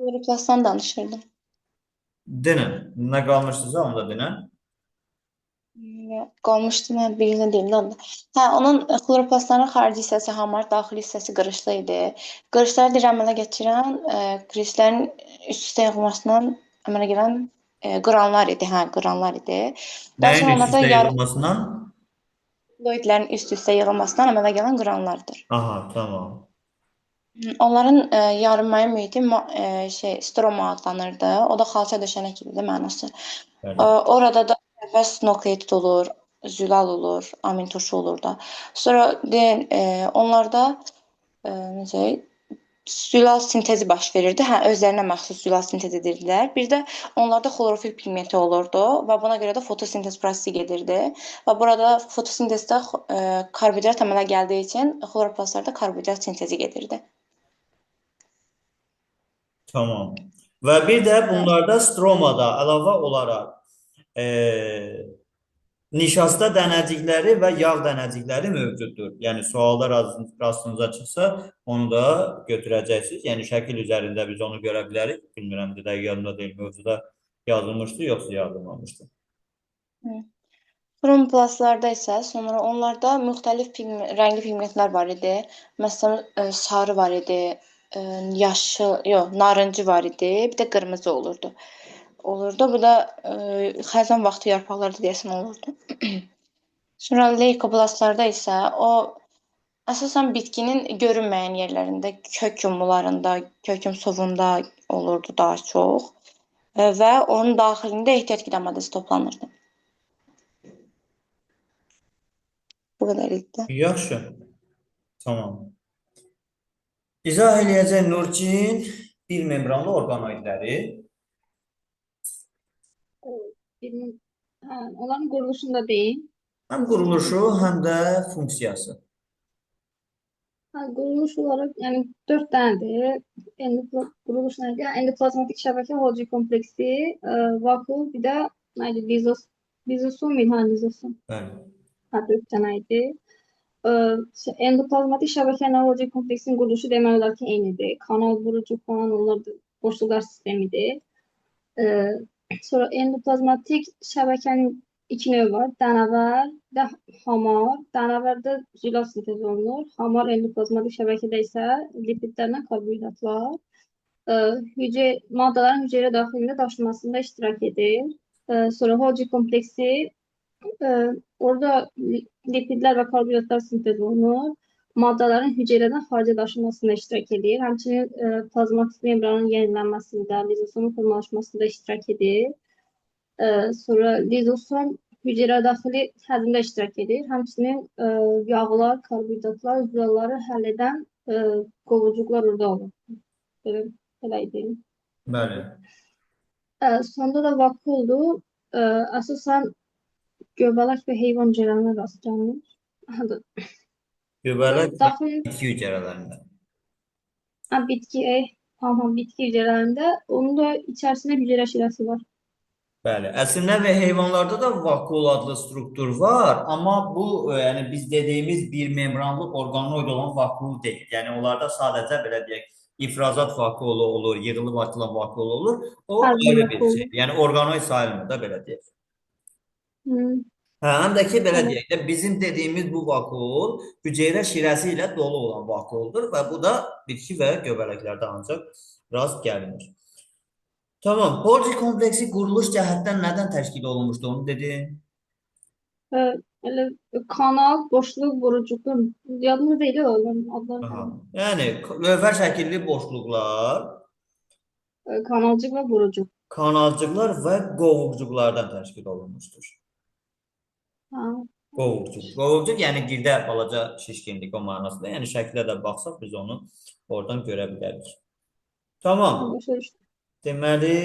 Kloroplastdan danışırdım. Denən. Nə qalmışdınızsa onu da denən. Qalmışdı, mən birinə deyim də onda. Hə, onun xloroplastların xarici hissəsi hamar, daxili hissəsi qırışlı idi. Qırışları deyir əmələ gətirən, qirişlərin üst-üstə yığılmasından əmələ gələn qıranlar idi. Hə, qıranlar idi. Daha Nəyin sonra onlarda üst-üstə yarı yığılmasından? fluidlərin üst-üstə yığılmasından əmələ gələn qıranlardır. Aha, tamam. Onların yarınmaya mühiti stroma adlanırdı. O da xalça döşənək kimidir mənası. Bəli. Orada da bəs nukleotit olur, zülal olur, amin turşu olur da. Sonra onlarda necə zülal sintezi baş verirdi. Hə, özlərinə məxsus zülal sintez edirdilər. Bir də onlarda xlorofil pigmenti olurdu və buna görə də fotosintez prosesi gedirdi. Və burada fotosintezdə karbohidrat əmələ gəldiyi üçün xloroplastlarda karbohidrat sintezi gedirdi. Tamam. Və bir də Hə. bunlarda stromada əlavə olaraq e, nişasta dənəcikləri və yağ dənəcikləri mövcuddur. Yəni sualda rastınıza çıxsa onu da götürəcəksiniz. Yəni şəkil üzərində biz onu görə bilərik. Bilmirəm də dəqiq yadımda deyil, mövzuda yazılmışdı yoxsa yazılmamışdı. Xromoplastlarda isə sonra onlarda müxtəlif rəngli pigmentlər var idi. Məsələn, sarı var idi, yaşıl, yox, narıncı var idi, bir də qırmızı olurdu. Bu da xəzan vaxtı yarpaqlarda deyəsən olurdu. Sonra leykoplastlarda isə o əsasən bitkinin görünməyən yerlərində, kök yumrularında, kök yumsovunda olurdu daha çox və onun daxilində ehtiyat qida maddəsi toplanırdı. Bu qədər idi. Yaxşı. Tamam. İzah eləyəcək Nurçin bir membranlı orqanoidləri Birinin, onların quruluşunda deyil. həm quruluşu, həm də funksiyası. Quruluş olaraq yəni 4 dənədir. Quruluş nədir? Yəni, endoplazmatik şəbəkə Golgi kompleksi, vakul, bir də nədir? Lizosom, lizosom. Bəli. 4 dənə idi. Endoplazmatik şəbəkə ilə Golgi kompleksinin quruluşu demək olar ki, eynidir. Kanal, burucu falan onlar da boşluqlar sistemidir. Sonra endoplazmatik şəbəkənin iki növü var. Dənəvər və hamar. Dənəvərdə zülal sintez olunur. Hamar endoplazmatik şəbəkədə isə lipidlərlə karbohidratlar maddələrin hüceyrə daxilində daşınmasında iştirak edir. Sonra Golgi kompleksi orada lipidlər və karbohidratlar sintez olunur. Maddələrin hüceyrədən xaricə daşınmasında iştirak edir. Həmçinin plazmatik membranın yenilənməsində, lizosomun formalaşmasında iştirak edir. Sonra lizosom hüceyrə daxili həzmdə iştirak edir. Həmçinin yağlar, karbohidratlar, zülalları həll edən qovucuqlar orada olur. Belə idi. Bəli. Sonda da vakuldur. Əsasən göbələk və heyvan hüceyrələrinə rast gəlinir. Göbələk və Daxili bitki hüceyrələrində. bitki, bitki hüceyrələrində onun da içərisində hüceyrə şirəsi var. Bəli. Əslində və heyvanlarda da vakul adlı struktur var, amma bu yəni biz dediyimiz bir membranlı orqanoid olan vakul deyil. Yəni onlarda sadəcə belə deyək, ifrazat vakulu olur, yığılıb atılan vakul olur. O Həzm ayrı bir vakulu. şey. Yəni orqanoid sayılmır da belə deyək. Hı. Həm də ki belə Evet. deyək də bizim dediyimiz bu vakul hüceyrə şirəsi ilə dolu olan vakuldur və bu da bitki və göbələklərdə ancaq rast gəlinir. Tamam. Golgi kompleksi quruluş cəhətdən nədən təşkil olunmuşdu onu dedin? Elə kanal, boşluq, vurucuqdur. Yadımda deyil onların adları Aha. falan. Yəni lövhə şəkilli boşluqlar, Kanalcıq və vurucuq. kanalcıqlar və qovuqcuqlardan təşkil olunmuşdur. Ha, Qovuqcuq. Qovuqcuq yəni girdə balaca şişkinlik o mənasında. Yəni şəklə də baxsaq biz onu oradan görə bilərik. Tamam. başa düşdüm. Deməli,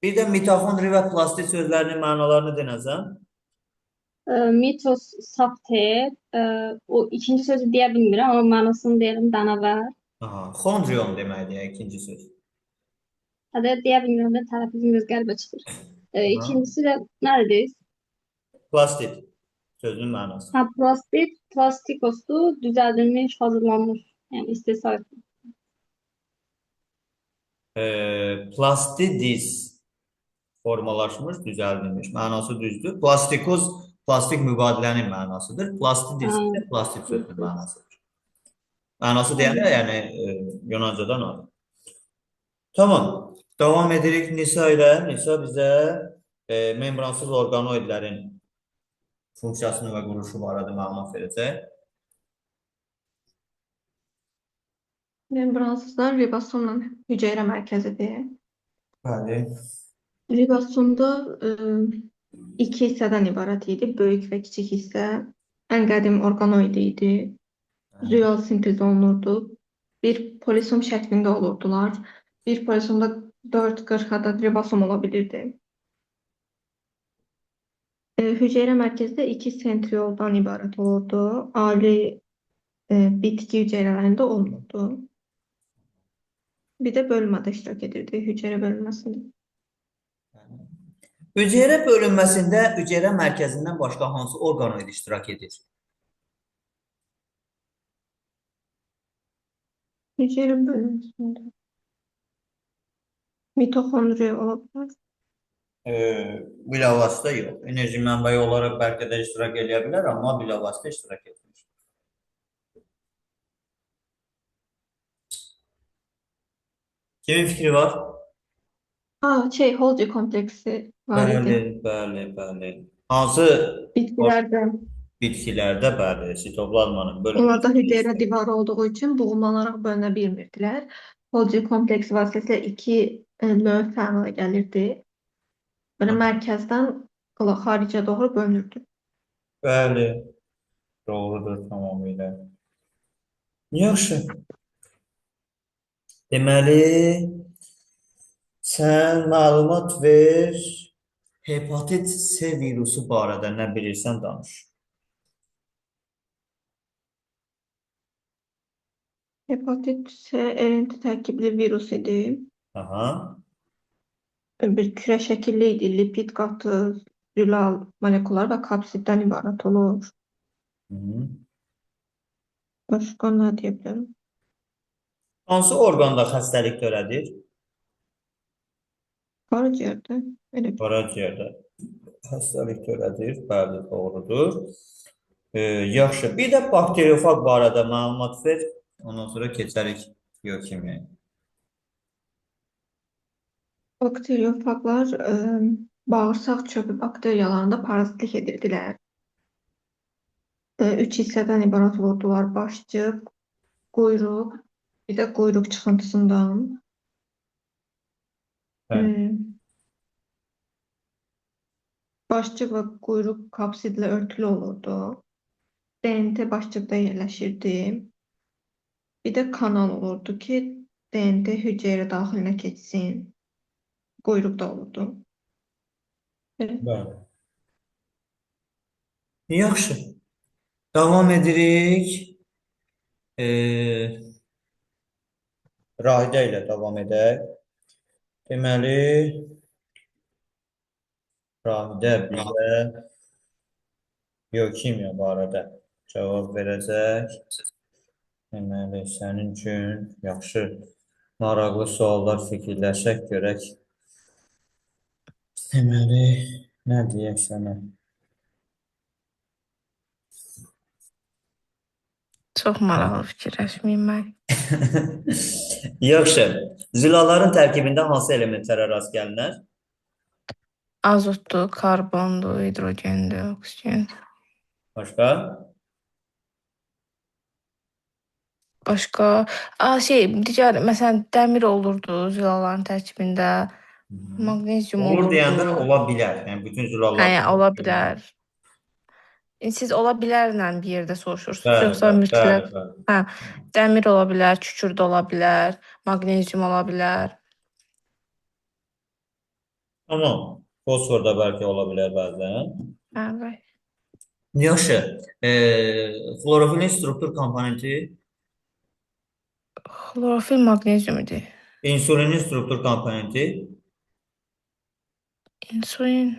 bir də mitoxondri və plastit sözlərinin mənalarını denəsəm. Mitos, sapter. O ikinci sözü deyə bilmirəm, amma mənasını deyirəm dənəvər. Aha, xondrion deməkdir ikinci söz. Hədə deyə bilmirəm də tələffüzüm biraz qəribə çıxır. Aha. İkincisi də nədir? Plastit sözünün mənası. Plastik, plastikosdur, düzəldilmiş, hazırlanmış. Yəni istehsal. Plastidis formalaşmış, düzəldilmiş. Mənası düzdür. Plastikoz plastik mübadilənin mənasıdır. Plastidis Ha, isə plastik sözünün plastik. mənasıdır. Mənası deyəndə, Anladım. yəni Yunancadan alır. Tamam. Davam edirik Nisa ilə. Nisa bizə membransız orqanoidlərin funksiyasını və quruluşu barədə məlumat verəcək. Membransızlar ribosomla hüceyrə mərkəzidir. Bəli. Ribosomda iki hissədən ibarət idi. Böyük və kiçik hissə. Ən qədim orqanoid idi. Real sintez olunurdu. Bir polisom şəklində olurdular. Bir polisomda 4-40 ədəd ribosom ola bilirdi. Hüceyrə mərkəzi də iki sentrioldan ibarət olurdu. Ali bitki hüceyrələrində olmurdu. Bir də bölünmədə iştirak edirdi, hüceyrə bölünməsində. Hüceyrə bölünməsində hüceyrə mərkəzindən başqa hansı orqanoid iştirak edir? Hüceyrə bölünməsində mitoxondriya ola bilər. Bilavasitə yox. Enerji mənbəyi olaraq bəlkə də iştirak edə bilər, amma bilavasitə iştirak etmir. Kimin fikri var? Holgi kompleksi var idi. Bəli. Hansı Bitkilərdə. bitkilərdə bəli, sitoplazmanın Onlarda bölünməsi hüceyrə divarı olduğu üçün boğumlanarak bölünə bilmirdilər. Holgi kompleksi vasitəsilə iki lövh əmələ gəlirdi. Böyle mərkəzdən xaricə doğru bölünürdü. Bəli, doğrudur tamamilə. Yaxşı. Deməli, sən məlumat ver, hepatit C virusu barədə nə bilirsən danış. Hepatit C erinti tərkibli virus idi. Aha. Bir küre şəkilli idi. Lipid qatı, zülal molekular və kapsiddən ibarət olur. Hı. Başqa nə deyə bilərəm? Hansı orqanda xəstəlik törədir? Qaraciyərdə. Elə bir. Qaraciyərdə xəstəlik törədir. Bəli, doğrudur. Yaxşı. Bir də bakteriofag barədə məlumat ver. Ondan sonra keçərik biokimiyaya. Bakteriyofaglar bağırsaq çöpü bakteriyalarında parazitlik edirdilər. Üç hissədən ibarət olurdular. Başçıq, quyruq, bir də quyruq çıxıntısından. Bəli. Başçıq və quyruq kapsidlə örtülü olurdu. DNT başçıqda yerləşirdi. Bir də kanal olurdu ki, DNT hüceyrə daxilinə keçsin. Quyruqda olurdu. Bəli. Yaxşı. Davam edirik. Rahidə ilə davam edək. Deməli, Rahidə bizə biokimiya barədə cavab verəcək. Deməli, sənin üçün yaxşı, maraqlı suallar fikirləşək, görək. Deməli, nə deyək sənə? Çox maraqlı fikirləşməyim mən. Yaxşı, zülalların tərkibində hansı elementlərə rast gəlinər? Azotdur, karbondur, hidrogendir, oksigen. Başqa? Başqa, digər, məsələn, dəmir olurdu zülalların tərkibində, magnezium Olur olurdu. deyəndə ola bilər. Yəni, bütün zülallar. Ola bilər. Siz ola bilərlə bir yerdə soruşursunuz, Bəli, yoxsa mütləq? bəli. Dəmir ola bilər, kükürd ola bilər, magnezium ola bilər. Tamam. Fosfor da bəlkə ola bilər bəzən. Bəli. Yaxşı. Xlorofilin struktur komponenti, Xlorofil magnezium idi. insulinin struktur komponenti, İnsulin,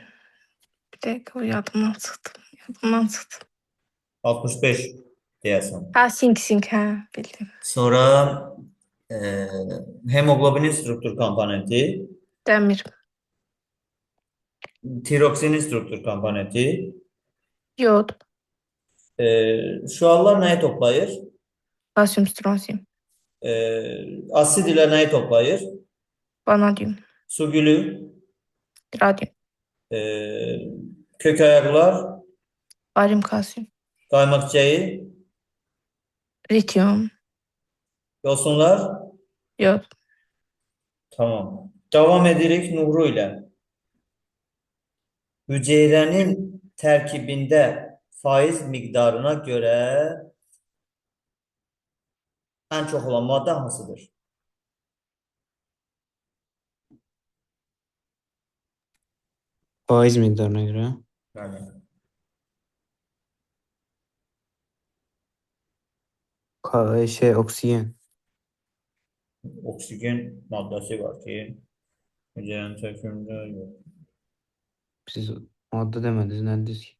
bir dəqiqə, o yadımdan çıxdı. 65 deyəsən. Sink, bildim. Sonra Ee, Hemoglobinin struktur komponenti, Dəmir. tiroksinin struktur komponenti. Yod. Şuallar neyi toplayır? Kalsiyum, stronsiyum. Asid ile neyi toplayır? Vanadyum. Su gülü, Radyum. ee, kök ayaklar, Barium, kalsiyum. kaymak çayı, Lityum. yosunlar. Yod. Tamam. Devam edirik Nuru ile. Hücrenin terkibinde faiz miqdarına göre en çok olan madde hansıdır? Faiz miktarına göre. Yani Oksijen. oksigen maddesi var ki hücrenin terkibinde yok. Siz madde demediniz. Ne dediniz ki?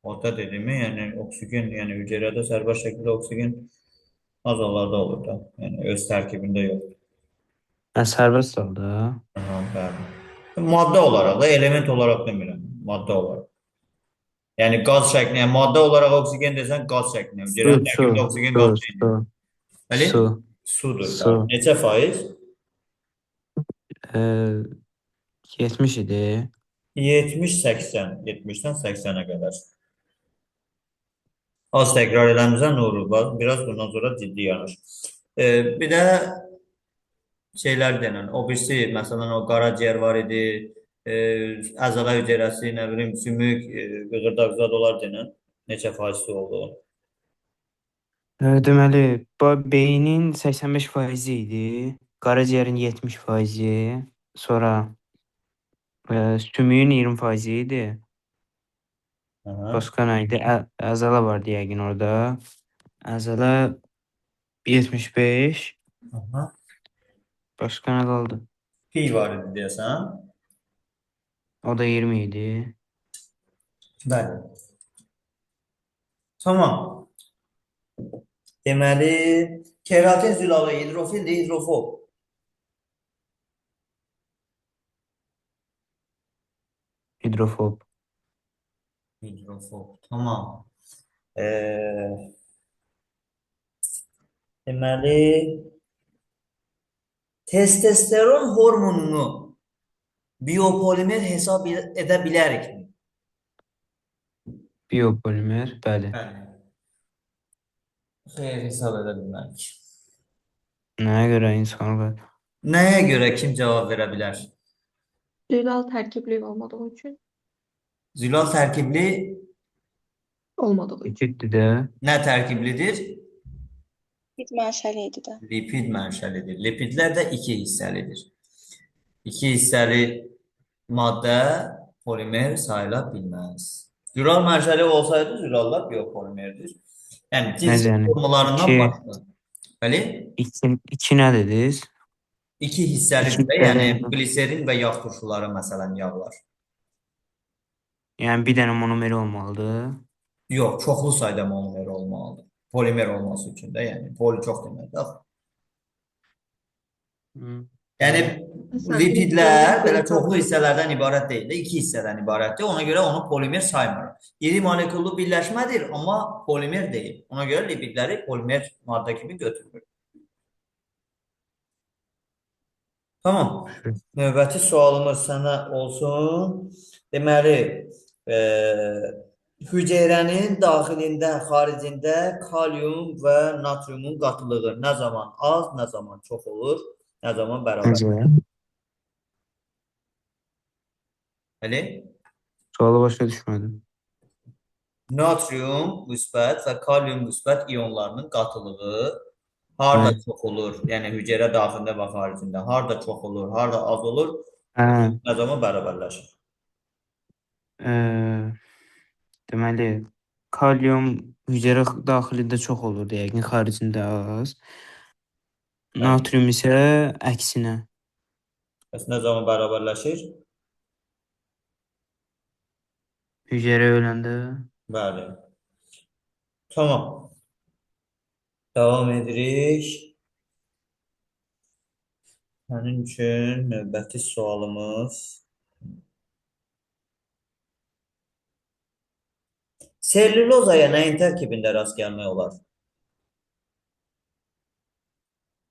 Madde dediğimi yani oksigen yani hücrede serbest şekilde oksigen azalarda olur da. Yani öz terkibinde yok. Serbest saldı ha. Aha, bəli. Madde olarak da element olarak demirəm. Madde olarak. Yani gaz şeklinde, yani madde olarak oksigen desen gaz şeklinde. Hücrenin terkibinde oksigen gaz değil. Su. Öyle? Su. Sudur. Bəli. Su. Neçə faiz? Ee, 70 idi. 70-80. 70'ten 80'e kadar. Az tekrar eləmirsən Nurul. Biraz bundan sonra ciddi yanaş. Bir de şeyler denen. O birisi mesela o karaciğer var idi. E, Əzələ hücrəsi, ne bileyim sümük, qığırdaq zadolar denen. Neçə faizli oldu? Deməli, beynin 85% idi. Qaraciyərin 70%. Sonra sümüyün 20% idi. Aha. Başqa nə idi? Əzələ vardı yəqin orada. Əzələ 75. Aha. Başqa nə qaldı? Pi var idi deyəsən. O da 20 idi. Bəli. Tamam. Deməli, keratin zülalı hidrofildir, hidrofob. Hidrofob. Hidrofob. Tamam. Deməli, testosteron hormonunu biopolimer hesab edə bilərikmi? Biopolimer. Bəli. Bəli. Xeyr, hesab edə bilmərik. Nəyə görə insanlar? Nəyə görə kim cavab verə bilər? Zülal tərkibli olmadığı üçün. Zülal tərkibli Olmadığı üçün. Ciddi də. nə tərkiblidir? Lipid mənşəli idi də. Lipid mənşəlidir. Lipidlər də iki hissəlidir. İki hissəli maddə polimer sayıla bilməz. Zülal mənşəli olsaydı zülallar biopolimerdir. Yəni Necə cinsli yəni? formalarından İki- başqa. Bəli? İki nə dediniz? İki hissəlidir İki də, yəni hissəli. gliserin və yağ turşuları məsələn yağlar. Yəni bir dənə monomeri olmalıdır. Yox, çoxlu sayda monomer olmalıdır. Polimer olması üçün də, yəni poli çox deməkdir. Axı. Yəni Məsələn, lipidlər belə elektron- çoxlu hissələrdən ibarət deyil də, iki hissədən ibarətdir. Ona görə onu polimer saymırıq. İri molekullu birləşmədir, amma polimer deyil. Ona görə lipidləri polimer maddə kimi götürmür. Tamam. Növbəti sualımız sənə olsun. Deməli, hüceyrənin daxilində, xaricində kalium və natriumun qatılığı nə zaman az, nə zaman çox olur, nə zaman bərabər. Necə? Bəli? Sualı başa düşmədim. Natrium müsbət və kalium müsbət ionlarının qatılığı harda Bəli. çox olur? Yəni hüceyrə daxilində və xaricində harda çox olur, harda az olur, Hə, nə zaman bərabərləşir? deməli, kalium hüceyrə daxilində çox olur yəqin, xaricində az. Natrium isə əksinə. Bəs nə zaman bərabərləşir? Hüceyrə öləndə. Bəli. Tamam. Devam edirik. Sənin üçün növbəti sualımız. Sellulozaya nəyin tərkibində rast gəlmək olar?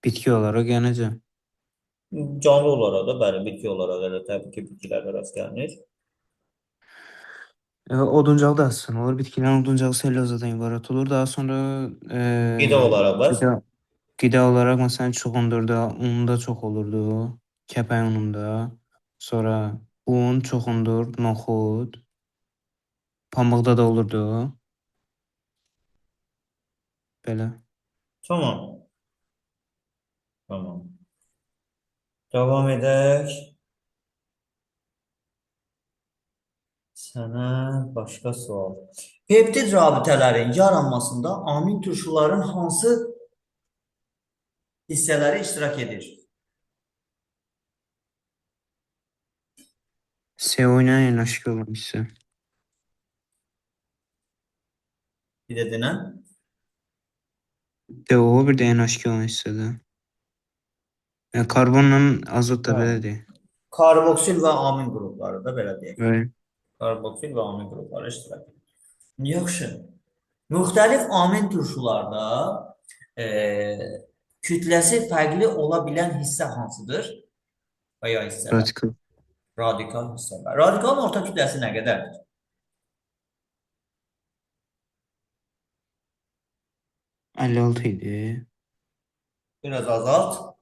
Bitki olarak yanıcı. Canlı olaraq da, bəli, bitki olaraq da təbii ki, bitkilərə rast gəlinir. Oduncağı da aslında olur. Bitkilerin oduncağı selülozadan ibaret olur. Daha sonra Qida olaraq var. gıda olarak mesela çoxundurda ununda çox olurdu. Kəpək ununda. Sonra un çoxundur, noxud. Pamıqda da olurdu. Belə. Tamam. Tamam. Davam edək. Sənə başqa sual. Peptid rabitələrin yaranmasında amin turşuların hansı hissələri iştirak edir? CO ile yanaşık olan hissə. Bir də denən. DO bir de yanaşık olan hissədə. Yəni karbonla azot da Hə. belədir. Karboksil və amin qrupları da belə deyək. Bəli. Karboksil və amin qrupları iştirak edir. Yaxşı. Müxtəlif amin turşularda kütləsi fərqli ola bilən hissə hansıdır? Və ya hissələr? Radikal. Radikal hissələr. Radikalın orta kütləsi nə qədərdir? %56 idi. Biraz azalt.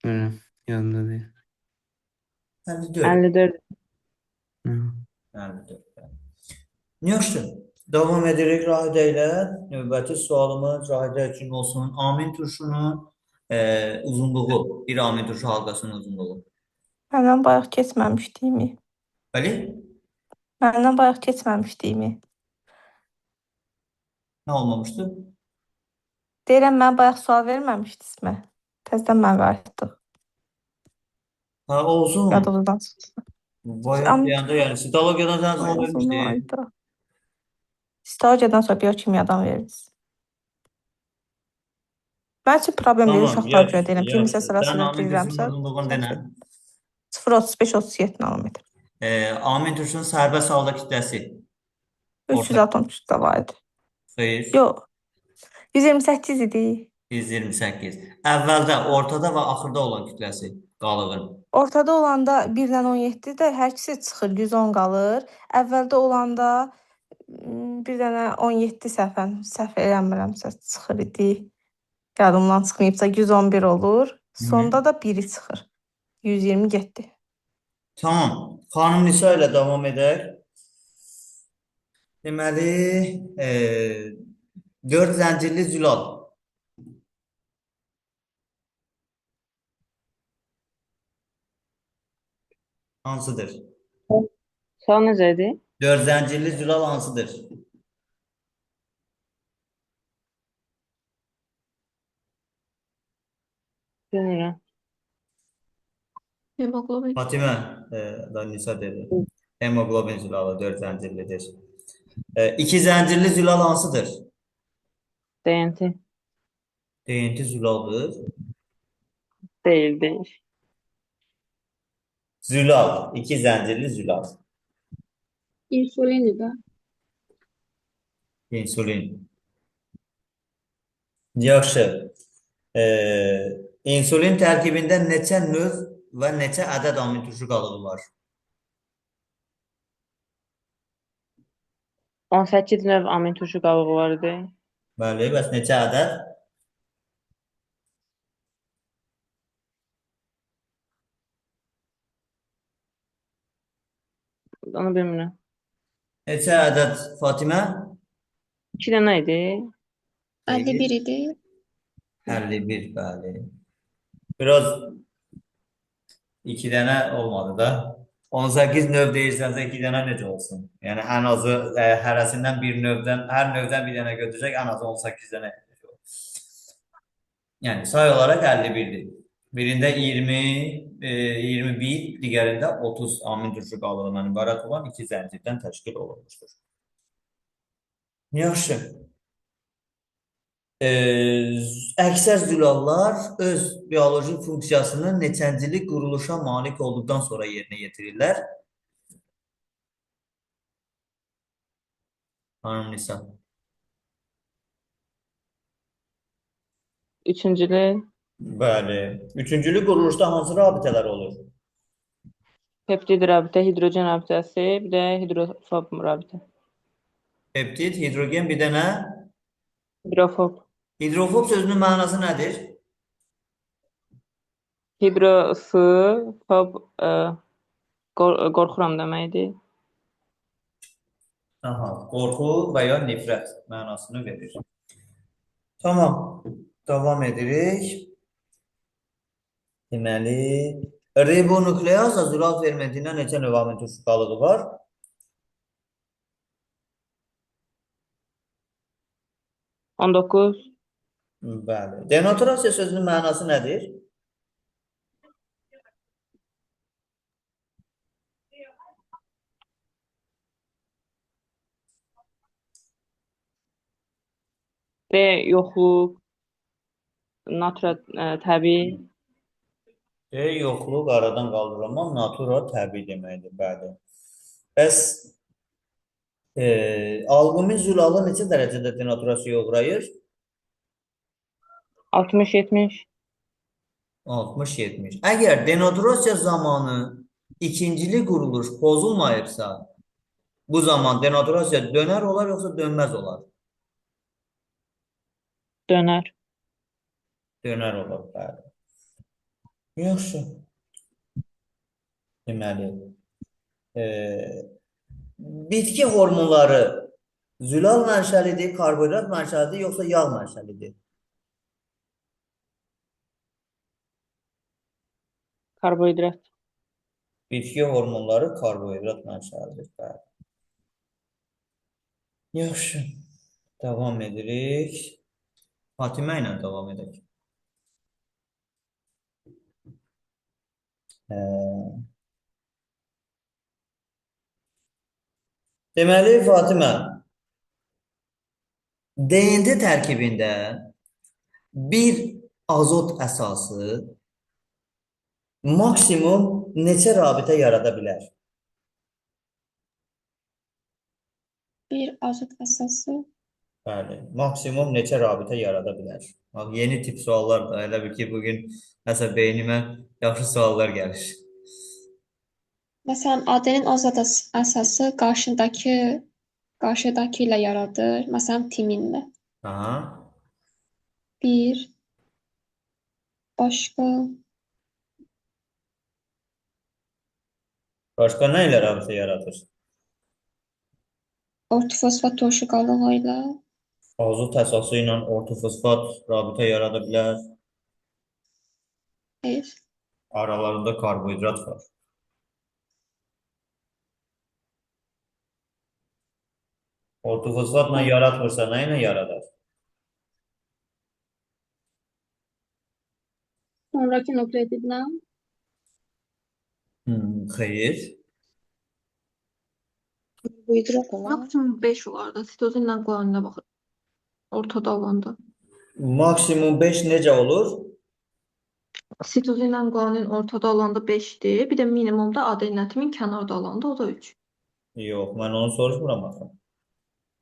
Belə. Yadımda deyil. 54. 54. Hı. 54. Yaxşı. Davam edirik Rahidə ilə. Növbəti sualımız Rahidə üçün olsun. Amin turşunun uzunluğu. Bir amin turşu halqasının uzunluğu. Məndən bayaq keçməmişdiyimi. Bəli? Məndən bayaq keçməmişdiyimi. Nə olmamışdı? Deyirəm, mən bayaq sual verməmişdinizmə. Təzədən mən qayıtdıq. Ha, olsun. Yadınızdan çıxdı. Bayaq deyəndə, yəni sitologiyadan sən sual vermişdin. Ayda. Histologiyadan sonra biokimyadan veririz. Mən üçün problem deyil, Tamam, uşaqlar görə yaxşı, deyirəm. Kiminsə yaxşı. sırasını Sən amin turşunun ötürürəmsə. uzunluğunu denə. 0,35-37 nanometr. Amin turşunun sərbəst halda kütləsi. 300 atom kütlə var idi. Xeyr. Yox. 128 idi. 128. Əvvəldə, ortada və axırda olan kütləsi qalığın. Ortada olanda 1-lə 17 də hər ikisi çıxır, 110 qalır. Əvvəldə olanda bir dənə 17 səhv eləmirəmsə çıxır idi. Yadımdan çıxmayıbsa 111 olur. Sonda da biri çıxır. 120 getdi. Tamam. Xanım Nisa ilə davam edək. Deməli, 4 zəncirli zülal. Hansıdır? Sual necədir? 4 zəncirli zülal hansıdır? Bilmirəm. Hemoglobin. Fatimə, da Nisa dedi. Hemoglobin zülalı 4 zəncirlidir. 2 zəncirli zülal hansıdır? DNT. DNT zülaldır. Deyil. Zülal, 2 zəncirli zülal. İnsulini də. İnsulin. Yaxşı. İnsulin tərkibində neçə növ və neçə ədəd amin turşu qalığı var? 18 növ amin turşu qalığı var idi. Bəli, bəs neçə ədəd? Onu bilmirəm. Neçə ədəd Fatimə? 2 dənə idi. 51 idi. 51, bəli. Biraz 2 dənə olmadı da. 18 növ deyirsənsə 2 dənə necə olsun? Yəni ən azı hərəsindən bir növdən, hər növdən bir dənə götürsək ən azı 18 dənə edəcək. Yəni say olaraq 51-dir. Birində 20, 21, digərində 30 amin turşu qalığından ibarət olan 2 zəncirdən təşkil olunmuşdur. Yaxşı. Əksər zülallar öz bioloji funksiyasını neçəncili quruluşa malik olduqdan sonra yerinə yetirirlər? Xanım Nisa. Üçüncülü Bəli. Üçüncülü quruluşda hansı rabitələr olur? peptid rabitə, hidrogen rabitəsi, bir də hidrofob rabitə. Peptid, hidrogen, bir də nə? Hidrofob. Hidrofob sözünün mənası nədir? Hidro ısı, fob qorxuram deməkdir. Aha, qorxu və ya nifrət mənasını verir. Tamam, davam edirik. Deməli, ribonukleaza zülal fermentindən neçə növ amino qalığı var? On doqquz. Bəli. Denaturasiya sözünün mənası nədir? D. Yoxluq. Natura təbii. Yoxluq, aradan qaldırılma, natura təbii deməkdir. Bəli. Bəs albumin zülalı neçə dərəcədə denaturasiyaya uğrayır? 60-70. 60-70. Əgər denaturasiya zamanı ikincili quruluş pozulmayıbsa, bu zaman denaturasiya dönər olar, yoxsa dönməz olar? Dönər. Dönər olar, bəli. Yaxşı. Deməli, bitki hormonları zülal mənşəlidir, karbohidrat mənşəlidir, yoxsa yağ mənşəlidir? Karbohidrat. Bitki hormonları karbohidrat mənşəlidir, bəli. Yaxşı. Davam edirik. Fatimə ilə davam edək. Deməli, Fatimə, DNT tərkibində bir azot əsası maksimum neçə rabitə yarada bilər? Bir azot əsası. Bəli, maksimum neçə rabitə yarada bilər? Bax, yeni tip suallar da, elə bil ki, bugün nəsə beynimə yaxşı suallar gəlir. Məsələn, ADN azad əsası qarşıdakı ilə yaradır. Məsələn, timinlə. Aha. Bir, başqa Başqa nə ilə rabitə yaradır? ortofosfat torşuqalığı ilə. Azot əsası ilə ortofosfat rabitə yarada bilər. Xeyr. Aralarında karbohidrat var. Ortofosfatla yaratmırsa nə ilə yaradar? Sonraki nukleotidlə. Xeyr. Karbohidrat olar. Maksimum 5 olardı. Sitozinlə guaninə baxır. Ortada olanda. Maksimum 5 necə olur? Sitozinlə guanin ortada olanda 5'dir. Bir də minimumda adenatimin kənarda olanda o da 3. Yox, mən onu soruşmuram axı.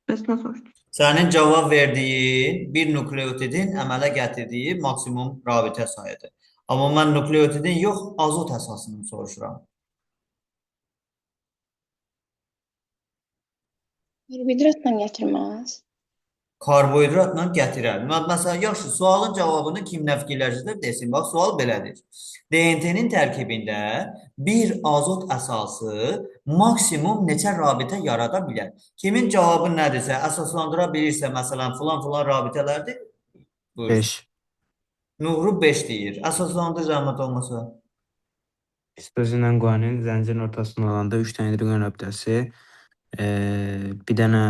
Bəs nə soruşdun? Sənin cavab verdiyin bir nukleotidin əmələ gətirdiyi maksimum rabitə sayıdır. Amma mən nukleotidin yox, azot əsasını soruşuram. Karbohidratla gətirməz. Karbohidratla gətirər. Məsələn, yaxşı, sualın cavabını kim nə fikirləşirsə desin. Bax, sual belədir. DNT-nin tərkibində bir azot əsası maksimum neçə rabitə yarada bilər? Kimin cavabı nədirsə, əsaslandıra bilirsə, məsələn, filan rabitələrdir. Buyur. 5. Nuğru 5 deyir. Əsaslandır zəhmət olmasa. Sitozinlə guanin zəncirin ortasında olanda 3 dənə hidrogen rabitəsi, bir dənə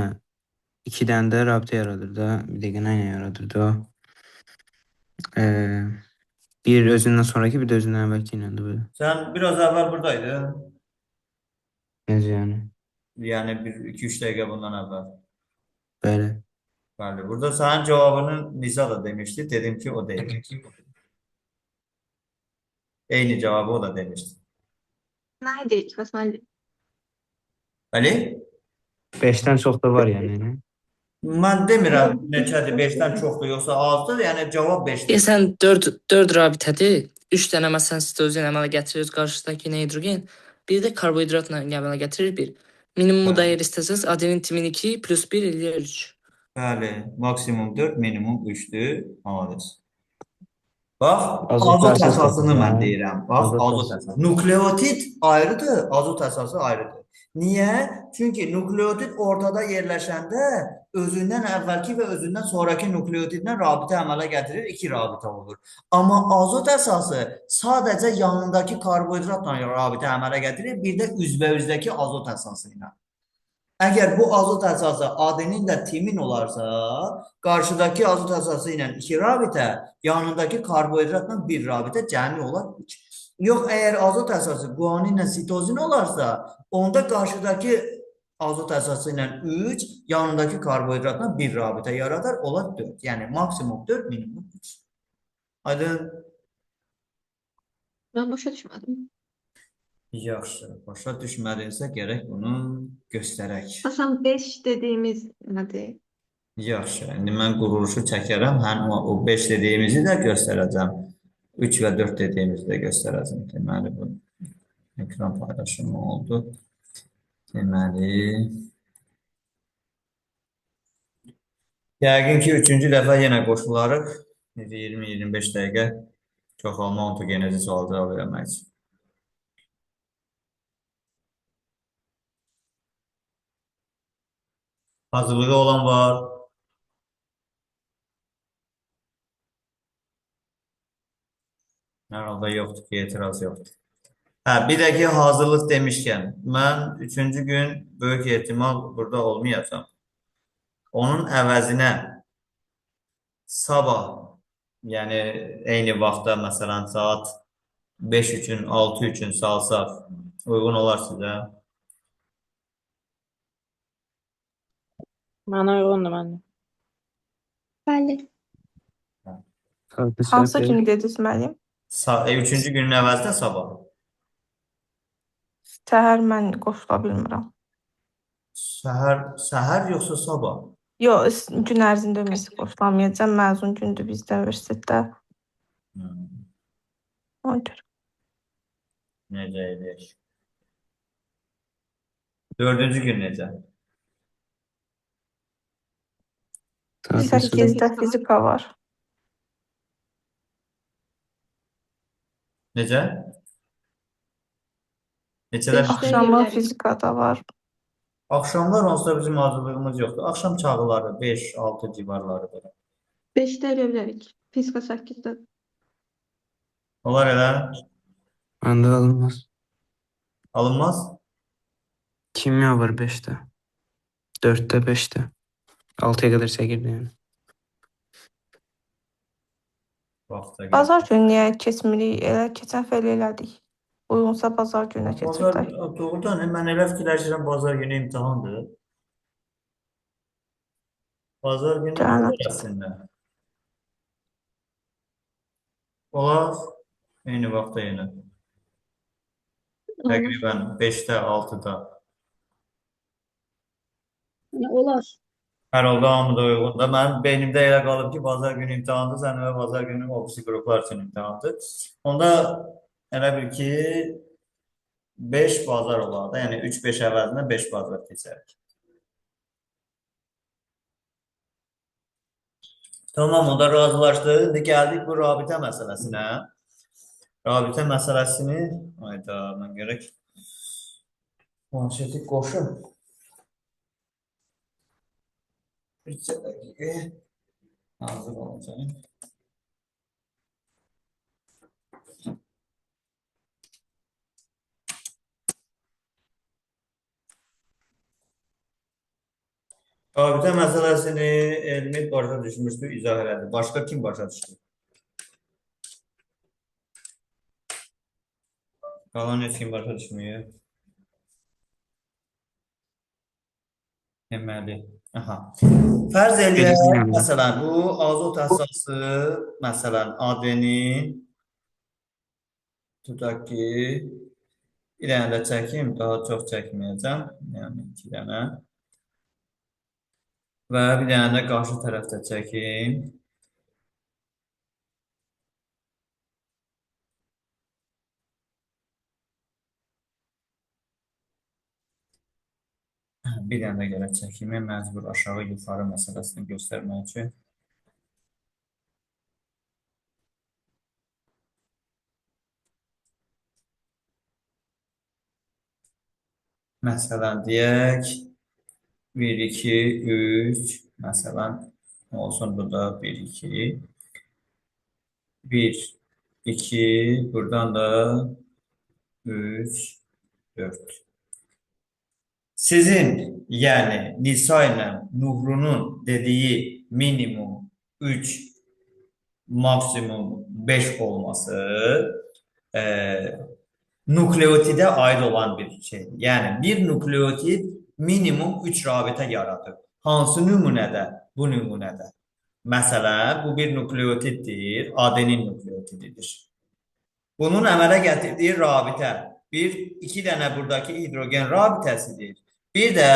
2 dənə də rabitə yaradır da. Bir dəqiqə nə ilə yaradırdı o? Bir özündən sonraki, bir də özündən əvvəlki iləndir bu. Sən biraz əvvəl buradaydın. Necə yəni? Yəni 2-3 dəqiqə bundan əvvəl. Bəli. Bəli, burada sənin cavabını Nisa da demişti. Dedim ki o değil. Eyni cevabı o da demişti. Nə idi bəs müəllim? Bəli? 5'ten çok da var yani. Mən demirəm Yox, neçədir, 5-dən çoxdur yoxsa azdır. Yəni cavab 5-dir. Deyəsən 4 rabitədir. 3 dənə məsələn sitozen əmələ gətirir qarşıdakı hidrogen. Bir də karbohidratla əmələ gətirir 1. Minimumu da yer istəsəz adenin timin 2 plus 1 eləyər 3. Bəli, maksimum 4, minimum 3-dür. Amadız. Bax, Azot azot əsas əsasını mən hə? deyirəm. Bax, Azot azot əsas. əsası. Nukleotit ayrıdır, azot əsası ayrıdır. Niyə? Çünki nukleotit ortada yerləşəndə özündən əvvəlki və özündən sonraki nukleotidlə rabitə əmələ gətirir, 2 rabitə olur. Amma azot əsası sadəcə yanındakı karbohidratla rabitə əmələ gətirir, bir də üzbəüzdəki azot əsası ilə. Əgər bu azot əsası adeninlə timin olarsa, qarşıdakı azot əsası ilə 2 rabitə, yanındakı karbohidratla 1 rabitə cəmi olar 3. Yox, əgər azot əsası guaninlə sitozin olarsa, onda qarşıdakı azot əsası ilə 3, yanındakı karbohidratla 1 rabitə yaradar, olar 4. Yəni maksimum 4, minimum 3. Aydın? Mən başa düşmədim. Yaxşı, başa düşmədinsə gərək bunu göstərək. Məsələn 5 dediyimiz nədir? Yaxşı, indi mən quruluşu çəkərəm, həm o 5 dediyimizi də göstərəcəm. 3 və 4 dediyimizi də göstərəcəm. Deməli, bu ekran paylaşımı oldu. Deməli, yəqin ki, 3-cü dəfə yenə qoşularıq. 20-25 dəqiqə çoxalma ontogenezi sual cavab vermək üçün. Hazırlığı olan var. Hər halda yoxdur ki, etiraz yoxdur. Hə, bir də ki, hazırlıq demişkən, mən 3-cü gün böyük ehtimal burada olmayacam. Onun əvəzinə sabah, yəni eyni vaxtda, məsələn, saat 5 üçün, 6 üçün salsaq, uyğun olar sizə. Mənə uyğundur məndə. Bəli. Farklı Hansı səbəb gün dediniz müəllim? 3-cü günün əvəzinə sabah. Səhər mən qoşula bilmirəm. Səhər yoxsa sabah? Yox, gün ərzində ümumiyyətlə qoşulamayacağam. Məzun gündür bizdə universitetdə. Ona görə. Necə edək? 4-cü gün necə? Farklı səbəb. 8-də fizika var. Necə? Neçədə? Axşamı fizikada var. Axşamlar onsuz da bizim hazırlığımız yoxdur. Axşam çağları 5-6 civarlarıdır. 5-də elə bilərik. Fizika 8-də. Olar elə? Məndə alınmaz. Alınmaz? Kimya var 5'te. 4'te 5'te. 6'ya kadar çəkirdi yəni. Vaxta gəl. Bazar günü niyə keçmirik? Elə keçən dəfə elə elədik. Uyğunsa bazar gününə Bazar, keçirdək. doğrudan mən elə fikirləşirəm bazar günü imtahandır. Bazar günü Gələn olar həftə. əslində. Olar. Eyni vaxtda yenə. Təqribən 5-də, 6-da. Yəni olar. Hər halda hamıda uyğundur. Mənim beynimdə elə qalıb ki, bazar günü imtahandır, sənin və bazar günü ofisi qruplar üçün imtahandır. Onda elə bil ki, 5 bazar olar da, yəni 3-5 əvəzinə 5 bazar keçərik. Tamam, o da razılaşdı. İndi gəldik bu rabitə məsələsinə. Rabitə məsələsini, ayda, mən gərək planşeti qoşum. Bir dəqiqə hazır olacaq. Rabitə məsələsini Elmi başa düşmüşdü, izah elədi. Başqa kim başa düşdü? Qalan heç kim başa düşmüyor. Deməli, aha. Fərz eləyək, Birinci nömrə. məsələn, bu azot əsası, məsələn, ADN-in tutaq ki, bir dənə də çəkim, daha çox çəkməyəcəm. Yəni, 2 dənə. Və bir dənə də qarşı tərəfdə çəkim. Bir dənə də görə çəkimi məcbur aşağı yuxarı məsələsini göstərmək üçün. Məsələn, deyək, 1, 2, 3, məsələn, olsun burada 1, 2, 1, 2, buradan da 3, 4. Sizin, yəni Nisa ilə Nuhrunun dediyi minimum 3, maksimum 5 olması nukleotidə aid olan bir şeydir. Yəni, bir nukleotid minimum 3 rabitə yaradır. Hansı nümunədə? Bu nümunədə. Məsələn, bu bir nukleotiddir, ADN nukleotididir. Bunun əmələ gətirdiyi rabitə, iki dənə buradakı hidrogen rabitəsidir. Bir də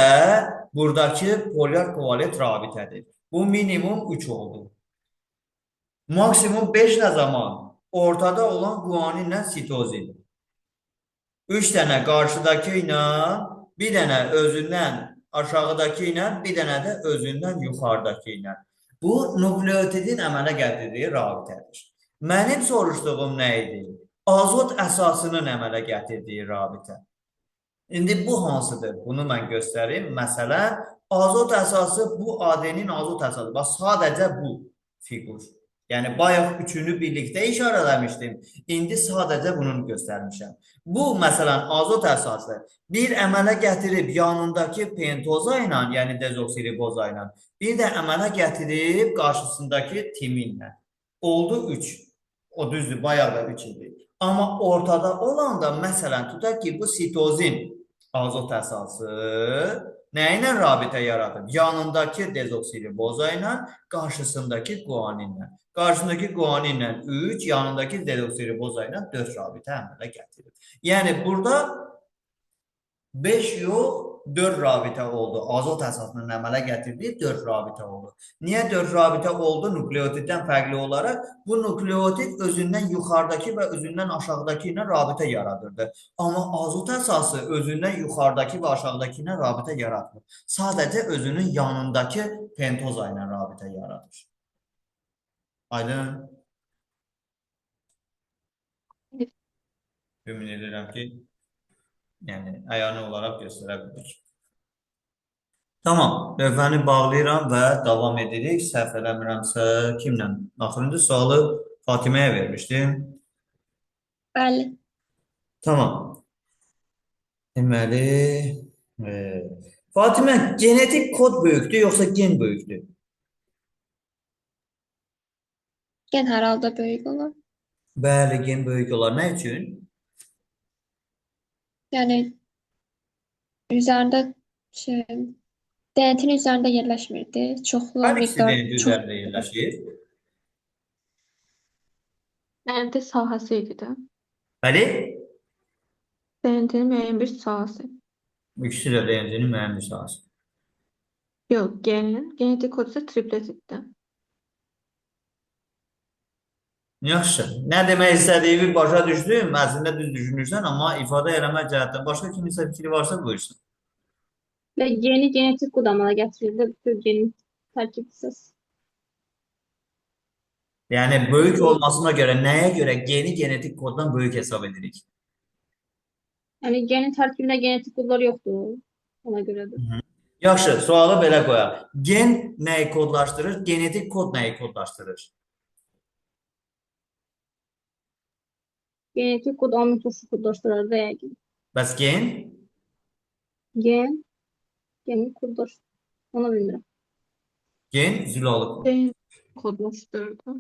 buradakı polyar kovalent rabitədir. Bu minimum 3 oldu. Maksimum 5 nə zaman? Ortada olan guaninlə sitozin. 3 dənə qarşıdakı ilə, bir dənə özündən aşağıdakı ilə, bir dənə də özündən yuxarıdakı ilə. Bu, nukleotidin əmələ gətirdiyi rabitədir. Mənim soruşduğum nə idi? Azot əsasının əmələ gətirdiyi rabitə. İndi bu hansıdır? Bunu mən göstərim. Məsələn, azot əsası bu ADN-in azot əsası. Bax, sadəcə bu fiqur. Yəni, bayaq üçünü birlikdə işarələmişdim. İndi sadəcə bunu göstərmişəm. Bu, məsələn, azot əsası bir əmələ gətirib yanındakı pentoza ilə, yəni dezoksiriboza ilə, bir də əmələ gətirib qarşısındakı timinlə. Oldu 3. O düzdür, bayaq da 3 idi. Amma ortada olanda, məsələn, tutaq ki, bu sitozin azot əsası nə ilə rabitə yaradır? Yanındakı dezoksiriboza ilə, qarşısındakı guaninlə. Qarşısındakı guaninlə 3, yanındakı dezoksiriboza ilə 4 rabitə əmələ gətirir. Yəni, burada 5 yox, 4 rabitə oldu. Azot əsasının əmələ gətirdiyi 4 rabitə oldu. Niyə 4 rabitə oldu? Nukleotiddən fərqli olaraq bu nukleotid özündən yuxarıdakı və özündən aşağıdakı ilə rabitə yaradırdı. Amma azot əsası özündən yuxarıdakı və aşağıdakı ilə rabitə yaratmır. Sadəcə özünün yanındakı pentoza ilə rabitə yaradır. Aydın? Ümid edirəm ki, yəni, əyani olaraq göstərə bilir. Tamam, lövhəni bağlayıram və davam edirik. Səhv eləmirəmsə, kimlə? Axırıncı sualı Fatiməyə vermişdim. Bəli. Tamam. Deməli, Fatimə, genetik kod böyükdür, yoxsa gen böyükdür? Gen hər halda böyük olur. Bəli, gen böyük olar. Nə üçün? Yəni üzərində DNT-nin üzərində yerləşmirdi. Çoxlu Hər ikisi miqdar DNT üzərində yerləşir. DNT sahəsi idi də. Bəli? DNT-nin müəyyən bir sahəsi. İkisi də DNT-nin müəyyən bir sahəsi. Yox, genetik kod isə tripletiddə. Yaxşı. Nə demək istədiyimi başa düşdüm. Əslində düz düşünürsən, amma ifadə eləmək cəhətdən başqa kimisə fikri varsa buyursun. Və geni genetik kod əmələ gətirildi. Bütün genin tərkib hissəsi. Yəni, böyük olmasına görə, nəyə görə geni genetik koddan böyük hesab edirik? Yəni genin tərkibində genetik kodlar yoxdur. Ona görədir. Yaxşı, sualı belə qoyaq. Gen nəyi kodlaşdırır? Genetik kod nəyi kodlaşdırır? Genetik kod aminotosu kodlaşdırır da yəqin. Bəs gen? Genin kodlaşdırır. Onu bilmirəm. Gen zülalı kod. Gen kodlaşdırdı.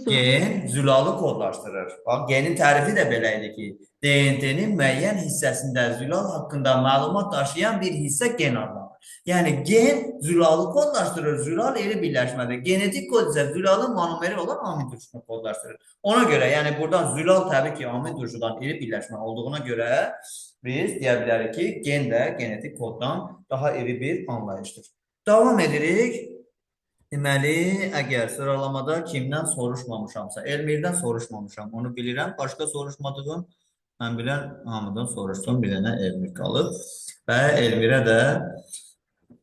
Gen zülalı kodlaşdırır. Bax, genin tərifi də belə idi ki, DNT-nin müəyyən hissəsində zülal haqqında məlumat daşıyan bir hissə gen adlanır. Yəni gen zülalı kodlaşdırır, zülal eri birləşmədir. Genetik kod isə zülalı monomeri olan amin turşusunu kodlaşdırır. Ona görə, yəni buradan zülal təbii ki, amin turşudan eri birləşmə olduğuna görə biz deyə bilərik ki, gen də genetik koddan daha iri bir anlayışdır. Davam edirik. Deməli, əgər sıralamada kimdən soruşmamışamsa, Elmirdən soruşmamışam, onu bilirəm. Başqa soruşmadığım, mən bilən hamıdan soruşdum, bir dənə Elmir qalıb. Və Elmirə də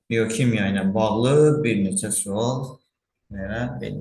biokimya ilə bağlı bir neçə sual verə bilməm.